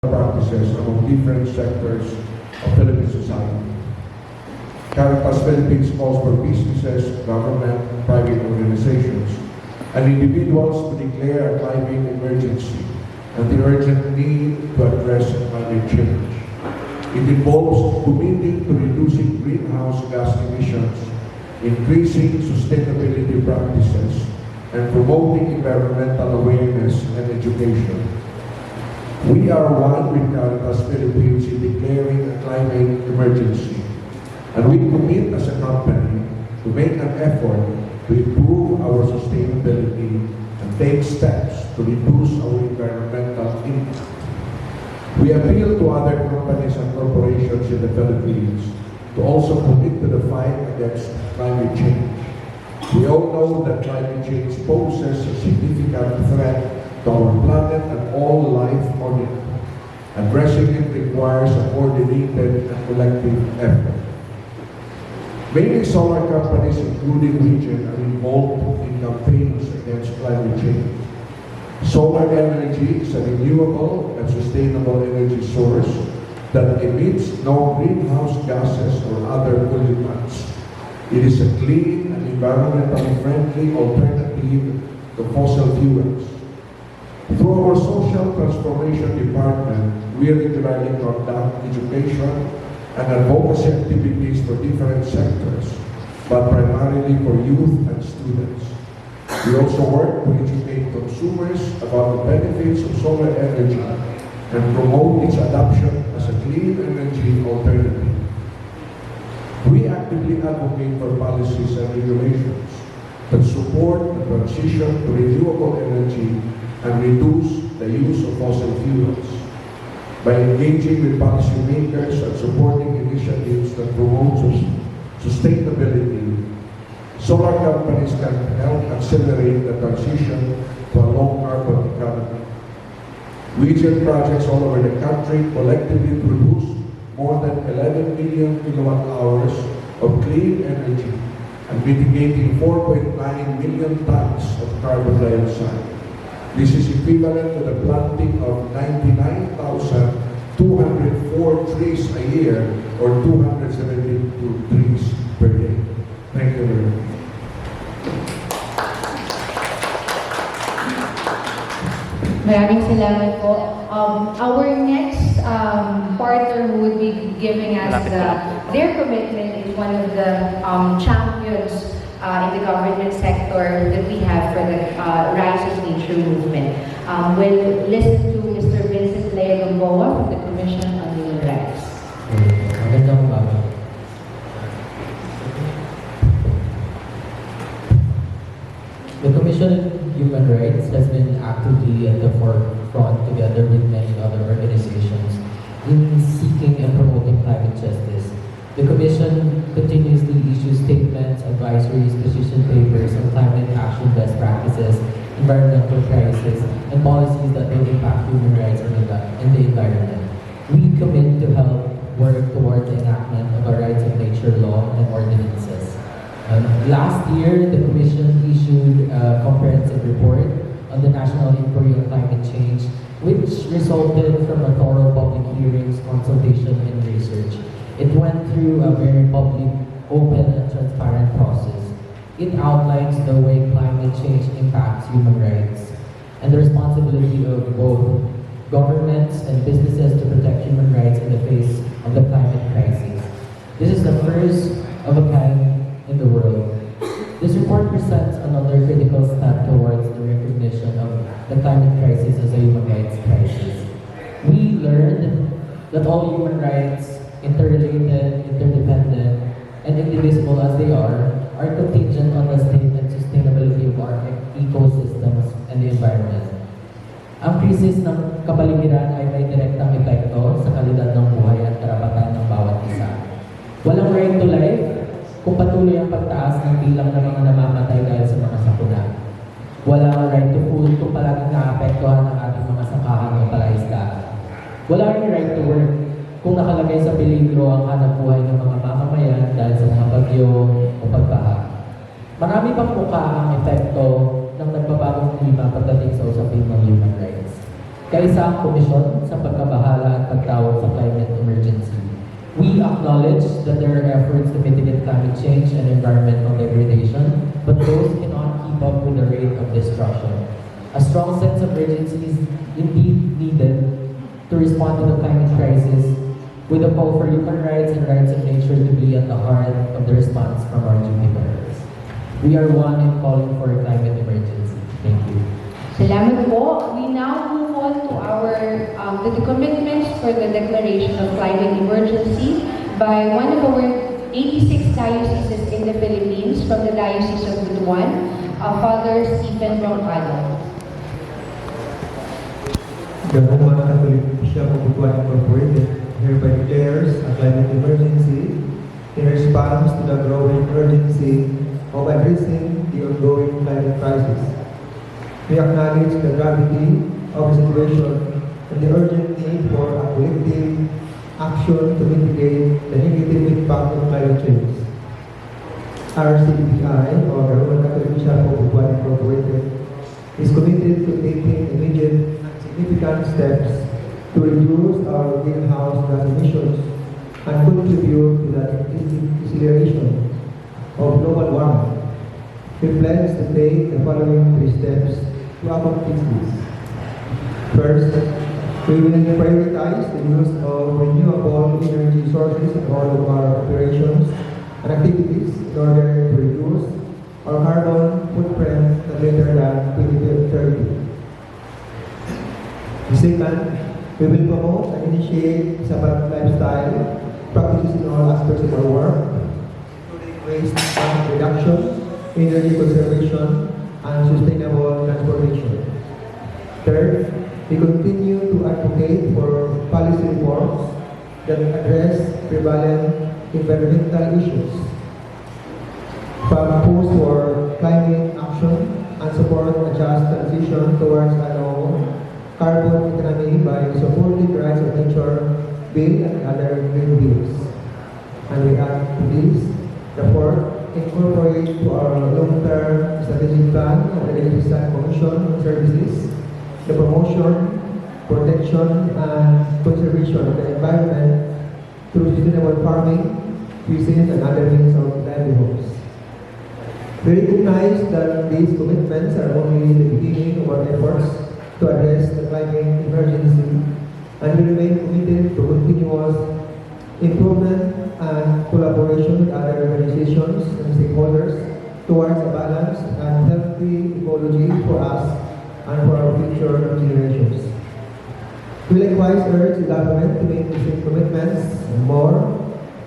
practices among different sectors of Philippine society. Caritas Philippines calls for businesses, government, private organizations, and individuals to declare a climate emergency and the urgent need to address climate change. It involves committing to reducing greenhouse gas emissions, increasing sustainability practices, and promoting environmental awareness and education. We are one with Caritas Philippines in declaring a climate emergency, and we commit as a company to make an effort to improve our sustainability and take steps to reduce our environmental impact. We appeal to other companies and corporations in the Philippines to also commit to the fight against climate change. We all know that climate change poses a significant threat to our planet and all life on it. Addressing it requires a coordinated and collective effort. Many solar companies, including Region, are involved in campaigns against climate change. Solar energy is a renewable and sustainable energy source that emits no greenhouse gases or other pollutants. It is a clean and environmentally friendly alternative to fossil fuels. Through our social transformation department, we regularly conduct education and advocacy activities for different sectors, but primarily for youth and students. We also work to educate consumers about the benefits of solar energy and promote its adoption as a clean energy alternative. We actively advocate for policies and regulations that support the transition to renewable energy and reduce the use of fossil fuels. By engaging with policymakers and supporting initiatives that promote sustainability, solar companies can help accelerate the transition to a low-carbon economy. Region projects all over the country collectively produce more than 11 million kilowatt hours of clean energy and mitigating 4.9 million tons of carbon dioxide. This is equivalent to the planting of 99,204 trees a year or 272 trees per day. Thank you very much. Maraming salamat po. Our next partner who would be giving us their commitment is one of the champions in the government sector that we have for the Rise of Nature movement. We'll listen to Mr. Vincent Lea Gamboa from the Commission on Human Rights. Magandang umaga. The Commission on Human Rights has been actively at the forefront together with many other organizations in seeking and promoting climate justice. The Commission continuously issues statements, advisories, position papers on climate action best practices, environmental crisis, and policies that will impact human rights in the environment. We commit to help work toward the enactment of a rights of nature law and ordinances. Last year, the Commission issued a comprehensive report on the National Inquiry on Climate Change, which resulted from a thorough public hearings, consultation, and research. It went through a very public, open, and transparent process. It outlines the way climate change impacts human rights and the responsibility of both governments and businesses to protect human rights in the face of the climate crisis. This is the first of a kind in the world. This report presents another critical step towards the recognition of the climate crisis as a human rights crisis. We learned that all human rights, interrelated, interdependent, and indivisible as they are contingent on the state and sustainability of our ecosystems and the environment. Ang krisis ng kapaligiran ay may direktang epekto sa kalidad ng buhay at karapatan ng bawat isa. Walang right to life kung patuloy ang pagtaas ng bilang ng mga namamatay dahil sa mga sakuna. Walang right to food kung palaging naapektuhan ang ating mga sangkahan o palaisdaan. Wala rin right to work kung nakalagay sa peligro ang hanap buhay ng mga mamamayan dahil sa mga bagyo o pagbaha. Marami pang muka ang epekto ng nagbabagong klima pagdating sa usapin ng human rights. kaisa ang komisyon sa pagkabahala at pagtawag sa climate emergency. We acknowledge that there are efforts to mitigate climate change and environmental degradation, but those cannot keep up with the rate of destruction. A strong sense of urgency is indeed needed to respond to the climate crisis, with a call for human rights and rights of nature to be at the heart of the response from our duty bearers. We are one in calling for a climate emergency. Thank you. Salamat po. We now move on to to the commitments for the declaration of climate emergency by one of our 86 dioceses in the Philippines from the Diocese of Butuan, Father Stephen Roncallo. The Roman Catholic Bishop of Butuan Incorporated hereby declares a climate emergency in response to the growing urgency of addressing the ongoing climate crisis. We acknowledge the gravity of the situation and the urgent need for a collective action to mitigate the negative impact of climate change. RCBI, or the Roman Catholic Bishop of Butuan Incorporated, is committed to taking immediate and significant steps to reduce our greenhouse gas emissions and contribute to the deceleration of global warming. We pledge to take the following 3 steps to accomplish this. First, we will prioritize the use of renewable energy sources in all of our operations and activities in order to reduce our carbon footprint no later than 2030. Second, we will promote and initiate sabat lifestyle practices in all aspects of our work, including waste reduction, energy conservation, and sustainable transportation. Third, we continue to advocate for policy reforms that address prevalent environmental issues, propose for climate action, and support a just transition towards a low carbon economy by supporting rights of nature bill and other green bills. And we add to this, the fourth, incorporate to our long-term strategic plan of the Legislative Commission on Services the promotion, protection, and conservation of the environment through sustainable farming, cuisine, and other means of livelihoods. We recognize that these commitments are only the beginning of our efforts to address the climate emergency, and we remain committed to continuous improvement and collaboration with other organizations and stakeholders towards a balanced and healthy ecology for us and for our future generations. We likewise urge the government to make the same commitments and more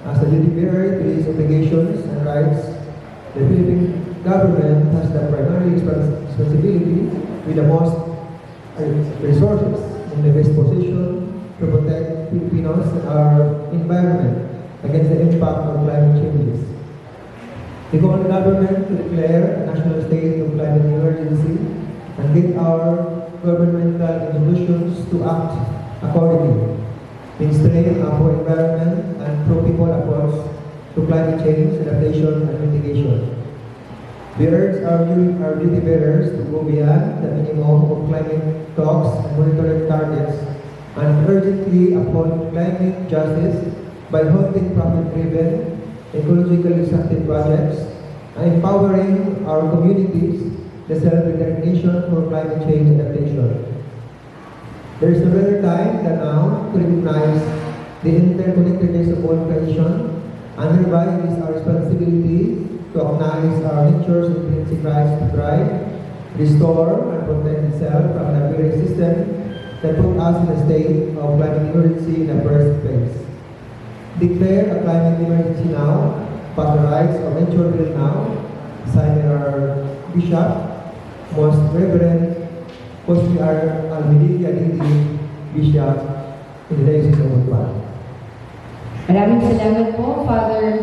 as a duty bearer to these obligations and rights. The Philippine government has the primary responsibility with the most resources in the best position to protect Filipinos and our environment against the impact of climate changes. We call on the government to declare a national state of climate emergency and get our governmental institutions to act accordingly, instilling a pro-environment and pro-people approach to climate change adaptation and mitigation. We urge our duty bearers to go beyond the minimum of climate talks and monitoring targets and urgently uphold climate justice by holding profit-driven, ecologically destructive projects and empowering our communities the self-determination for climate change adaptation. There is no better time than now to recognize the interconnectedness of all creation, and hereby it is our responsibility to acknowledge our nature's intrinsic rights to thrive, restore, and protect itself from the very system that put us in a state of climate emergency in the first place. Declare a climate emergency now, pass the rights of nature bill now, signed by our Bishop, Most Reverend Jose R. Almedia Didi, Bishop in the Diocese of Butuan. Maraming salamat po, Father